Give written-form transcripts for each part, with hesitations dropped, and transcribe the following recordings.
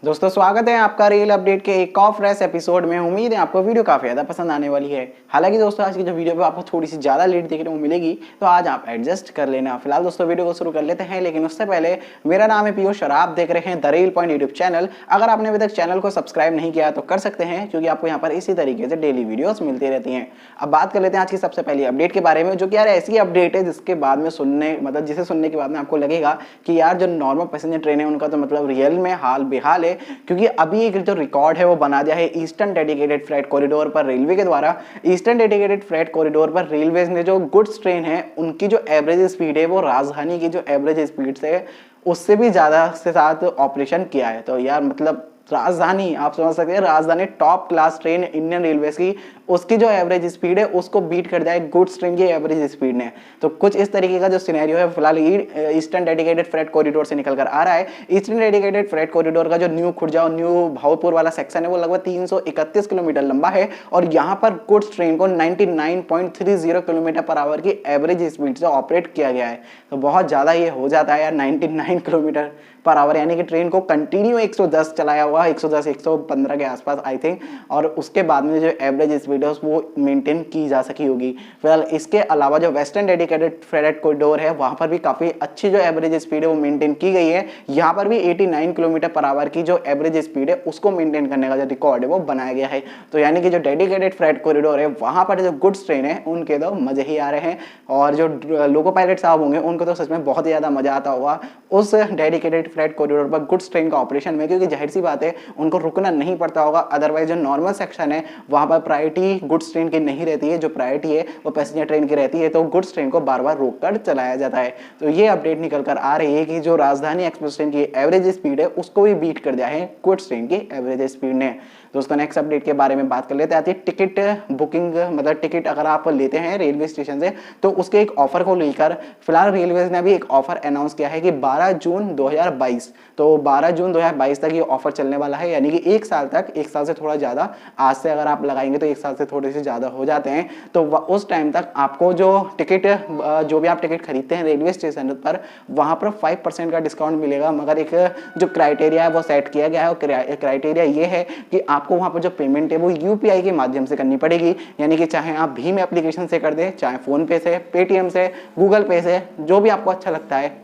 दोस्तों स्वागत है आपका रेल अपडेट के एक और फ्रेश एपिसोड में। उम्मीद है आपको वीडियो काफ़ी ज़्यादा पसंद आने वाली है। हालांकि दोस्तों आज की जो वीडियो पे आपको थोड़ी सी ज़्यादा लेट देखने को मिलेगी, तो आज आप एडजस्ट कर लेना। फिलहाल दोस्तों वीडियो को शुरू कर लेते हैं, लेकिन उससे पहले मेरा नाम है पीयूष और आप देख रहे हैं the rail point YouTube channel. अगर आपने अभी तक चैनल को सब्सक्राइब नहीं किया तो कर सकते हैं, क्योंकि आपको यहाँ पर इसी तरीके से डेली वीडियोस मिलती रहती हैं। अब बात कर लेते हैं आज की सबसे पहली अपडेट के बारे में, जो कि यार ऐसी अपडेट है जिसके बाद में जिसे सुनने के बाद में आपको लगेगा कि यार जो नॉर्मल पैसेंजर ट्रेन है उनका तो मतलब रियल में हाल बेहाल है। क्योंकि अभी एक जो रिकॉर्ड है वो बना दिया है ईस्टर्न डेडिकेटेड फ्रेट कॉरिडोर पर रेलवे के द्वारा। ईस्टर्न डेडिकेटेड फ्रेट कॉरिडोर पर रेलवे ने जो गुड्स ट्रेन है उनकी जो एवरेज स्पीड है वो राजधानी की जो एवरेज स्पीड से उससे भी ज़्यादा से साथ ऑपरेशन किया है। तो यार मतलब राजधानी, आप समझ सकते हैं, राजधानी top class train Indian railways की, उसकी जो एवरेज स्पीड है उसको बीट कर दिया है गुड्स ट्रेन की एवरेज स्पीड ने। तो कुछ इस तरीके का जो सिनेरियो है फिलहाल ईस्टर्न डेडिकेटेड फ्रेट कॉरिडोर से निकल कर आ रहा है। ईस्टर्न डेडिकेटेड फ्रेट कॉरिडोर का जो न्यू खुर्जा और न्यू भावपुर वाला सेक्शन है वो लगभग 331 किलोमीटर लंबा है और यहाँ पर गुड्स ट्रेन को 99.30 किलोमीटर पर आवर की एवरेज स्पीड से ऑपरेट किया गया है। तो बहुत ज़्यादा ये हो जाता है यार, 99 किलोमीटर पर आवर, यानी कि ट्रेन को कंटिन्यू 110 चलाया हुआ, 110 115 के आसपास आई थिंक, और उसके बाद में जो एवरेज स्पीड है वो मेंटेन की जा सकी होगी। फिलहाल इसके अलावा जो वेस्टर्न डेडिकेटेड फ्रेट कॉरिडोर है वहाँ पर भी काफ़ी अच्छी जो एवरेज स्पीड है वो मेंटेन की गई है। यहाँ पर भी 89 किलोमीटर पर आवर की जो एवरेज स्पीड है उसको मेंटेन करने का जो रिकॉर्ड है वो बनाया गया है। तो यानी कि जो डेडिकेटेड फ्रेट कॉरिडोर है वहाँ पर जो गुड्स ट्रेन है उनके तो मजे ही आ रहे हैं, और जो लोको पायलट साहब होंगे उनको तो सच में बहुत ही ज़्यादा मजा आता होगा उस डेडिकेटेड फ्रेट कॉरिडोर पर गुड्स ट्रेन का ऑपरेशन में, क्योंकि जाहिर सी बात है उनको रुकना नहीं पड़ता होगा। अदरवाइज जो नॉर्मल सेक्शन है वहां पर प्रायोरिटी गुड्स ट्रेन की नहीं रहती है, जो प्रायोरिटी है वो पैसेंजर ट्रेन की रहती है, तो गुड्स ट्रेन को बार बार रोक कर चलाया जाता है। तो ये अपडेट निकल कर आ रही है कि जो राजधानी एक्सप्रेस ट्रेन की एवरेज स्पीड है उसको भी बीट कर दिया है गुड्स ट्रेन की एवरेज स्पीड ने। दोस्तों नेक्स्ट अपडेट के बारे में बात कर लेते हैं। टिकट बुकिंग, मतलब टिकट अगर आप लेते हैं रेलवे स्टेशन से तो उसके एक ऑफर को लेकर फिलहाल रेलवे ने भी एक ऑफर अनाउंस किया है कि 12 जून 2022, तो 12 जून 2022 तक ये ऑफर चलने वाला है, यानी कि एक साल तक, एक साल से थोड़ा ज़्यादा, आज से अगर आप लगाएंगे तो एक साल से थोड़े से ज़्यादा हो जाते हैं। तो उस टाइम तक आपको जो टिकट, जो भी आप टिकट खरीदते हैं रेलवे स्टेशन पर, वहाँ पर 5% का डिस्काउंट मिलेगा। मगर एक जो क्राइटेरिया है वो सेट किया गया है, और क्राइटेरिया ये है कि आपको वहाँ पर जो पेमेंट है वो यूपीआई के माध्यम से करनी पड़ेगी, यानी कि चाहे आप भीम एप्लीकेशन से कर दें, चाहे फ़ोन पे से, पेटीएम से, गूगल पे से, जो भी आपको अच्छा लगता है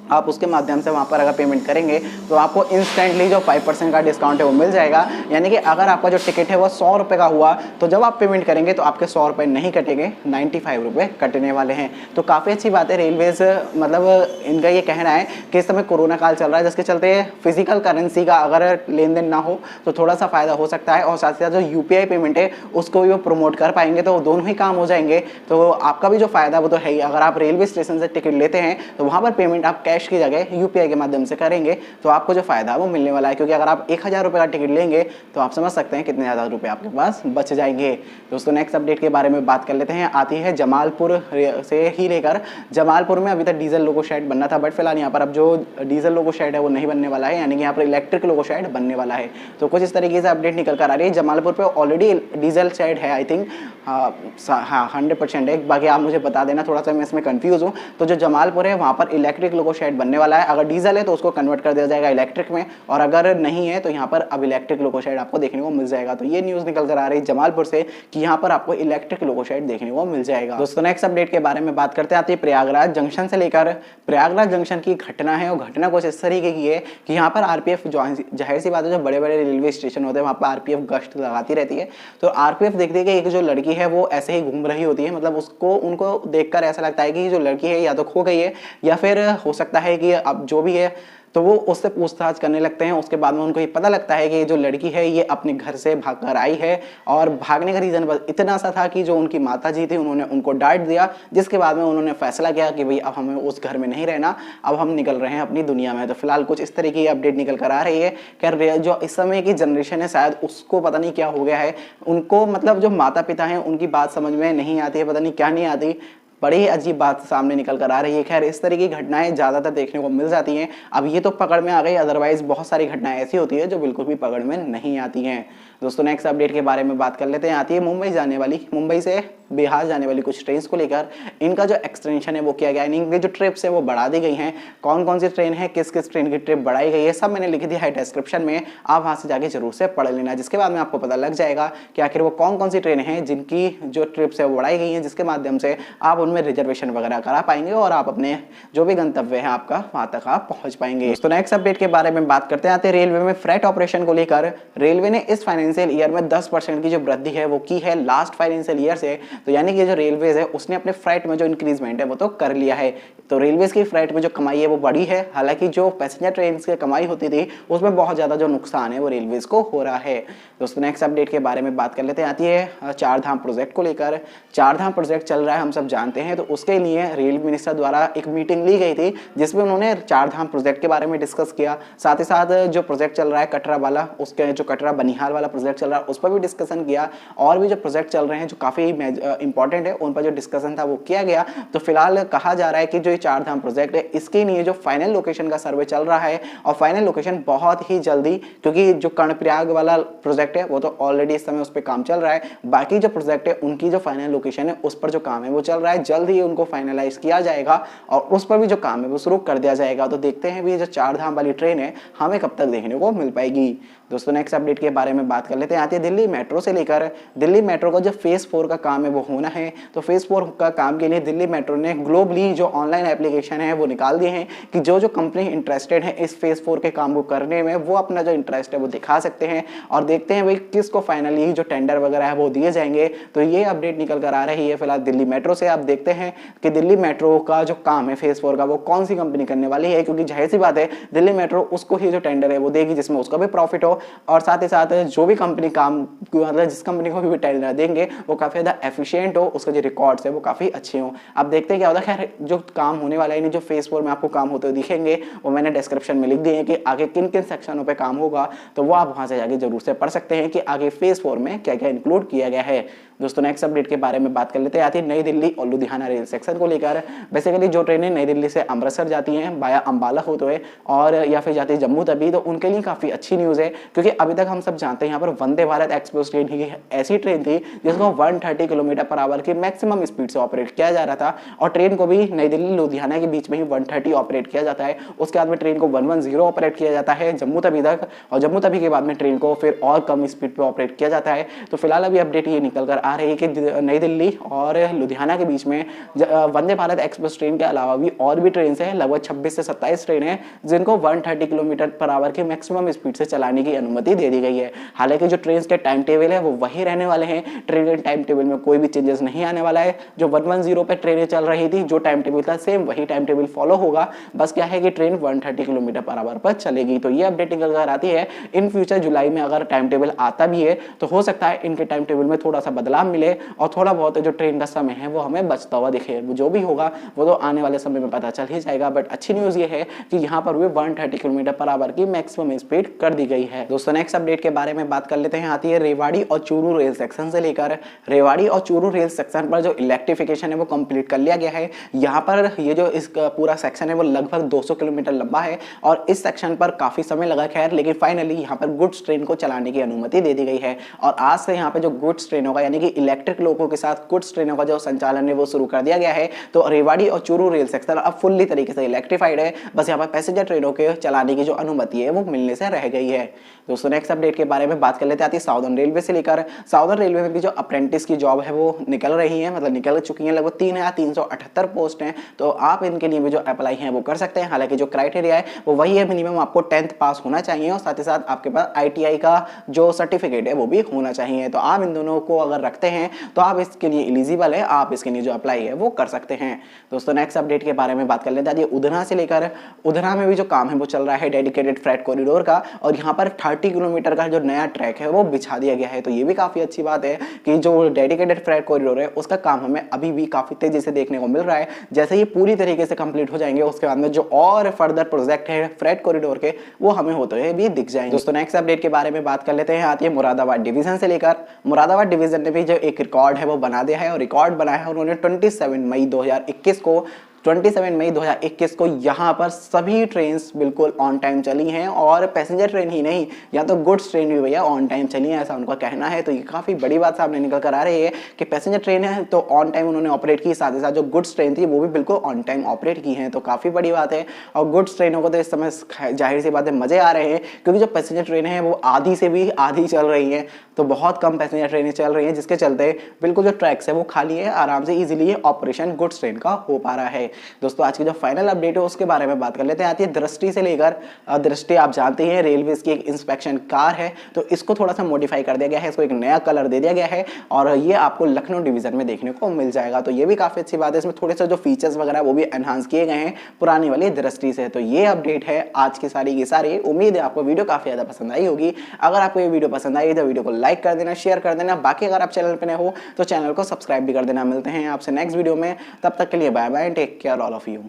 आप उसके माध्यम से वहाँ पर अगर पेमेंट करेंगे तो आपको इंस्टेंटली जो 5% का डिस्काउंट है वो मिल जाएगा। यानी कि अगर आपका जो टिकट है वो 100 रुपये का हुआ तो जब आप पेमेंट करेंगे तो आपके 100 रुपये नहीं कटेंगे, 95 रुपये कटने वाले हैं। तो काफ़ी अच्छी बात है। रेलवेज मतलब इनका ये कहना है कि इस समय कोरोना काल चल रहा है, जिसके चलते फिजिकल करेंसी का अगर लेन देन ना हो तो थोड़ा सा फ़ायदा हो सकता है, और साथ ही साथ जो यूपीआई पेमेंट है उसको भी वो प्रमोट कर पाएंगे, तो दोनों ही काम हो जाएंगे। तो आपका भी जो फ़ायदा वो तो है ही। अगर आप रेलवे स्टेशन से टिकट लेते हैं तो वहाँ पर पेमेंट आप कैश की जगह यूपीआई के माध्यम से करेंगे तो आपको जो फायदा वो मिलने वाला है, क्योंकि अगर आप 1000 रुपये का टिकट लेंगे तो आप समझ सकते हैं कितने ज़्यादा रुपए आपके पास बच जाएंगे। दोस्तों नेक्स्ट अपडेट के बारे में बात कर लेते हैं। आती है जमालपुर से ही लेकर, जमालपुर में अभी तक डीजल लोको शेड बनना था, बट फिलहाल यहाँ पर अब जो डीजल लोको शेड है वो नहीं बनने वाला है, यानी कि यहाँ पर इलेक्ट्रिक लोको शेड बनने वाला है। तो कुछ इस तरीके से अपडेट निकल कर आ रही है। जमालपुर पर ऑलरेडी डीजल शेड है आई थिंक, हाँ 100% है। बाकी आप मुझे बता देना, थोड़ा सा मैं इसमें कंफ्यूज हूँ। तो जो जमालपुर है वहाँ पर इलेक्ट्रिक लोको शेड बनने वाला है। अगर डीजल है तो उसको कन्वर्ट कर दिया जाएगा इलेक्ट्रिक में, और अगर नहीं है तो यहाँ पर अब इलेक्ट्रिक लोको शेड आपको देखने को मिल जाएगा। तो ये न्यूज़ निकल कर आ रही है जमालपुर से कि यहाँ पर आपको इलेक्ट्रिक लोको शेड देखने को मिल जाएगा। दोस्तों नेक्स्ट अपडेट के बारे में बात करते हैं। प्रयागराज जंक्शन से लेकर प्रयागराज जंक्शन की घटना है, और घटना कुछ इस तरीके की है कि यहाँ पर आरपीएफ, जाहिर सी बात है जो बड़े बड़े रेलवे स्टेशन होते हैं वहाँ पर आरपीएफ गश्त लगाती रहती है। तो आरपीएफ देखते कि एक जो लड़की है वो ऐसे ही घूम रही होती है, मतलब उनको देखकर ऐसा लगता है कि जो लड़की है या तो खो गई है, या फिर हो सकता है कि अब जो भी है, तो वो उससे पूछताछ करने लगते हैं। उसके बाद में उनको ये पता लगता है कि ये जो लड़की है ये अपने घर से भागकर आई है, और भागने का रीज़न बस इतना सा था कि जो उनकी माता जी थी उन्होंने उनको डांट दिया, जिसके बाद में उन्होंने फैसला किया कि भाई अब हमें उस घर में नहीं रहना, अब हम निकल रहे हैं अपनी दुनिया में। तो फिलहाल कुछ इस तरीके की अपडेट निकल कर आ रही है कि जो इस समय की जनरेशन है शायद उसको पता नहीं क्या हो गया है, उनको मतलब जो माता पिता हैं उनकी बात समझ में नहीं आती है, पता नहीं क्या नहीं आती, बड़ी अजीब बात सामने निकल कर आ रही है। खैर इस तरह की घटनाएं ज़्यादातर देखने को मिल जाती हैं। अब ये तो पकड़ में आ गई, अदरवाइज बहुत सारी घटनाएं ऐसी होती है जो बिल्कुल भी पकड़ में नहीं आती हैं। दोस्तों नेक्स्ट अपडेट के बारे में बात कर लेते हैं। आती है मुंबई जाने वाली, मुंबई से बिहार जाने वाली कुछ ट्रेन को लेकर इनका जो एक्सटेंशन है वो किया गया है, इनकी जो ट्रिप्स है वो बढ़ा दी गई हैं। कौन कौन सी ट्रेन है, किस किस ट्रेन की ट्रिप बढ़ाई गई है, सब मैंने लिख दिया है डिस्क्रिप्शन में, आप वहाँ से जाके जरूर से पढ़ लेना, जिसके बाद में आपको पता लग जाएगा कि आखिर वो कौन कौन सी ट्रेन है जिनकी जो ट्रिप्स है वो बढ़ाई गई हैं, जिसके माध्यम से आप उनमें रिजर्वेशन वगैरह करा पाएंगे और आप अपने जो भी गंतव्य है आपका वहाँ तक आप पहुँच पाएंगे। तो नेक्स्ट अपडेट के बारे में बात करते हैं रेलवे में फ्रेट ऑपरेशन को लेकर। रेलवे ने इस फाइनेंशियल ईयर में 10% की जो वृद्धि है वो की है लास्ट फाइनेंशियल ईयर से। तो यानी कि जो रेलवेज है उसने अपने फ्रेट में जो इंक्रीजमेंट है वो तो कर लिया है। तो रेलवेज की फ्रेट में जो कमाई है वो बढ़ी है। हालांकि जो पैसेंजर ट्रेन की कमाई होती थी उसमें बहुत ज्यादा जो नुकसान है वो रेलवेज को हो रहा है। दोस्तों नेक्स्ट अपडेट के बारे में बात कर लेते हैं, आती है चार धाम प्रोजेक्ट को लेकर। चार धाम प्रोजेक्ट चल रहा है, हम सब जानते हैं। तो उसके लिए रेल मिनिस्टर द्वारा एक मीटिंग ली गई थी जिसमें उन्होंने चार धाम प्रोजेक्ट के बारे में डिस्कस किया। साथ ही साथ जो प्रोजेक्ट चल रहा है कटरा वाला, उसके जो कटरा बनिहाल वाला प्रोजेक्ट चल रहा है उस पर भी डिस्कशन किया। और भी जो प्रोजेक्ट चल रहे हैं जो काफी इंपॉर्टेंट है उन पर जो डिस्कशन था वो किया गया। तो फिलहाल कहा जा रहा है कि जो ये चार धाम प्रोजेक्ट है इसके लिए जो फाइनल लोकेशन का सर्वे चल रहा है और फाइनल लोकेशन बहुत ही जल्दी, क्योंकि जो कर्णप्रयाग वाला प्रोजेक्ट है वो तो ऑलरेडी इस समय उस पर काम चल रहा है, बाकी जो प्रोजेक्ट है उनकी जो फाइनल लोकेशन है उस पर जो काम है वो चल रहा है, जल्द ही उनको फाइनलाइज किया जाएगा और उस पर भी जो काम है वो शुरू कर दिया जाएगा। तो देखते हैं भी जो चार धाम वाली ट्रेन है हमें कब तक देखने को मिल पाएगी। दोस्तों नेक्स्ट अपडेट के बारे में बात कर लेते हैं, आती है दिल्ली मेट्रो से लेकर। दिल्ली मेट्रो का जो फेज 4 का काम है वो होना है। तो फेज 4 का काम के लिए दिल्ली मेट्रो ने ग्लोबली जो ऑनलाइन एप्लीकेशन है वो निकाल दिए हैं कि जो जो कंपनी इंटरेस्टेड है इस फेज 4 के काम को करने में वो अपना जो इंटरेस्ट है वो दिखा सकते हैं और देखते हैं भाई किसको फाइनली जो टेंडर वगैरह है वो दिए जाएंगे। तो ये अपडेट निकल कर आ रही है फिलहाल दिल्ली मेट्रो से। आप देखते हैं कि दिल्ली मेट्रो का जो काम है फेज 4 का वो कौन सी कंपनी करने वाली है, क्योंकि जाहिर सी बात है दिल्ली मेट्रो उसको ही जो टेंडर है वो देगी जिसमें उसका भी प्रॉफिट हो और साथ ही साथ जो भी कंपनी काम, मतलब जिस कंपनी को भी टेंडर देंगे वो काफी ज्यादा एफिशिएंट हो, उसके जो रिकॉर्ड्स है वो काफी अच्छे हो। अब देखते हैं क्या होता है। खैर जो काम होने वाला है, जो फेज 4 में आपको काम होते हुए दिखेंगे वो मैंने डिस्क्रिप्शन में लिख दिए हैं कि आगे किन किन सेक्शनों पे काम होगा, तो वो आप वहां से जाके जरूर से पढ़ सकते हैं कि आगे फेज 4 में क्या क्या इंक्लूड किया गया है। दोस्तों नेक्स्ट अपडेट के बारे में बात कर लेते हैं, आती है नई दिल्ली और लुधियाना रेल सेक्शन को लेकर। बेसिकली जो ट्रेनें नई दिल्ली से अमृतसर जाती हैं बाया अंबाला होते हुए और या फिर जाती है जम्मू तवी, तो उनके लिए काफी अच्छी न्यूज है, क्योंकि अभी तक हम सब जानते हैं यहाँ पर वंदे भारत एक्सप्रेस ट्रेन ही ऐसी ट्रेन थी जिसको 130 किलोमीटर पर आवर की मैक्सिमम स्पीड से ऑपरेट किया जा रहा था और ट्रेन को भी नई दिल्ली लुधियाना के बीच में ही 130 ऑपरेट किया जाता है। उसके बाद में ट्रेन को 110 ऑपरेट किया जाता है जम्मू तवी तक और जम्मू तवी के बाद में ट्रेन को फिर और कम स्पीड पे ऑपरेट किया जाता है। तो फिलहाल अभी अपडेट ये निकल कर आ रही है कि नई दिल्ली और लुधियाना के बीच में वंदे भारत एक्सप्रेस ट्रेन के अलावा भी और भी ट्रेन है, लगभग 26 से 27 ट्रेन है जिनको 130 किलोमीटर पर आवर की मैक्सिमम स्पीड से चलाने की अनुमति दे दी गई है। हालांकि जो ट्रेन के टाइम टेबल है वो वही रहने वाले हैं, ट्रेन के टाइम टेबल में कोई भी चेंजेस नहीं आने वाला है। जो 110 पे ट्रेनें चल रही थी जो टाइम टेबल था सेम वही टाइम टेबल फॉलो होगा, बस क्या है कि ट्रेन 130 किलोमीटर पर आवर पर चलेगी। तो ये अपडेट निकल कर आती है। इन फ्यूचर जुलाई में अगर टाइम टेबल आता भी है तो हो सकता है इनके टाइम टेबल में थोड़ा सा बदलाव मिले और थोड़ा बहुत जो ट्रेन का समय है वो हमें बचता हुआ दिखे। जो भी होगा वो तो आने वाले समय में पता चल ही जाएगा, बट अच्छी न्यूज ये है कि यहाँ पर भी 130 किलोमीटर पर आवर की मैक्सिमम स्पीड कर दी गई है। दोस्तों नेक्स्ट अपडेट के बारे में बात कर लेते हैं, आती है रेवाड़ी और चूरू रेल सेक्शन से लेकर। रेवाड़ी और चूरू रेल सेक्शन पर जो इलेक्ट्रिफिकेशन है वो कंप्लीट कर लिया गया है। यहाँ पर ये जो इस पूरा सेक्शन है वो लगभग 200 किलोमीटर लंबा है और इस सेक्शन पर काफी समय लगा खैर, लेकिन फाइनली यहाँ पर गुड्स ट्रेन को चलाने की अनुमति दे दी गई है और आज से यहाँ पे जो गुड्स ट्रेन होगा यानी कि इलेक्ट्रिक लोगों के साथ गुड्स ट्रेनों का जो संचालन है वो शुरू कर दिया गया है। तो रेवाड़ी और चूरू रेल सेक्शन अब फुल्ली तरीके से इलेक्ट्रिफाइड है, बस यहाँ पर पैसेंजर ट्रेनों के चलाने की जो अनुमति है वो मिलने से रह गई है। दोस्तों नेक्स्ट अपडेट के बारे में बात कर लेते हैं, आती है साउदर्न रेलवे से लेकर। साउदर्न रेलवे में भी जो अप्रेंटिस की जॉब है वो निकल रही है, मतलब निकल चुकी है, लगभग 3,378 पोस्ट हैं। तो आप इनके लिए भी जो अप्लाई है वो कर सकते हैं। हालांकि जो क्राइटेरिया है वो वही है, मिनिमम आपको 10th पास होना चाहिए और साथ ही साथ आपके पास ITI का जो सर्टिफिकेट है वो भी होना चाहिए। तो आप इन दोनों को अगर रखते हैं तो आप इसके लिए एलिजिबल है, आप इसके लिए जो अप्लाई है वो कर सकते हैं। दोस्तों नेक्स्ट अपडेट के बारे में बात कर लेते हैं, उधना से लेकर। उधना में भी जो काम है वो चल रहा है डेडिकेटेड फ्रेट कॉरिडोर का और यहाँ पर 30 किलोमीटर का जो नया ट्रैक है वो बिछा दिया गया है। तो ये भी काफी अच्छी बात है कि जो डेडिकेटेड फ्रेट कॉरिडोर है उसका काम हमें अभी भी काफी तेजी से देखने को मिल रहा है। जैसे ये पूरी तरीके से कंप्लीट हो जाएंगे उसके बाद में जो और फर्दर प्रोजेक्ट है फ्रेट कॉरिडोर के वो हमें होते हुए भी दिख जाएंगे। दोस्तों नेक्स्ट अपडेट के बारे में बात कर लेते हैं, आती है मुरादाबाद डिवीजन से लेकर। मुरादाबाद डिवीजन ने भी जो एक रिकॉर्ड है वो बना दिया है और रिकॉर्ड बनाया है उन्होंने 27 मई 2021 को 27 मई 2021 को यहाँ पर सभी ट्रेन बिल्कुल ऑन टाइम चली हैं और पैसेंजर ट्रेन ही नहीं, या तो गुड्स ट्रेन भी भैया ऑन टाइम चली है, ऐसा उनका कहना है। तो ये काफ़ी बड़ी बात सामने निकल कर आ रही है कि पैसेंजर ट्रेन है तो ऑन टाइम उन्होंने ऑपरेट की, साथ ही साथ जो गुड्स ट्रेन थी वो भी बिल्कुल ऑन टाइम ऑपरेट की हैं, तो काफ़ी बड़ी बात है। और गुड्स ट्रेनों को तो इस समय जाहिर सी बात है मज़े आ रहे हैं, क्योंकि जो पैसेंजर ट्रेनें हैं वो आधी से भी आधी चल रही हैं, तो बहुत कम पैसेंजर ट्रेनें चल रही हैं, जिसके चलते बिल्कुल जो ट्रैक्स है वो खाली है, आराम से इजीली ये ऑपरेशन गुड्स ट्रेन का हो पा रहा है। दोस्तों आज की जो फाइनल अपडेट है उसके बारे में बात कर लेते हैं। आती है दृष्टि से लेकर, दृष्टि आप जानते हैं रेलवे की एक इंस्पेक्शन कार है, तो इसको थोड़ा सा मॉडिफाई कर दिया गया है, इसको एक नया कलर दे दिया गया है और ये आपको लखनऊ डिवीजन में देखने को मिल जाएगा। तो ये भी काफी अच्छी बात है, इसमें थोड़े से जो फीचर्स वगैरह वो भी एनहांस किए गए हैं पुरानी वाली दृष्टि से। तो ये अपडेट है आज की सारी की सारी। उम्मीद है आपको वीडियो काफी ज्यादा पसंद आई होगी। अगर आपको ये वीडियो पसंद आई तो वीडियो को लाइक कर देना, शेयर कर देना। बाकी अगर आप चैनल पर नए हो तो चैनल को सब्सक्राइब भी कर देना। मिलते हैं आपसे नेक्स्ट वीडियो में, तब तक के लिए bye bye, take care all of you.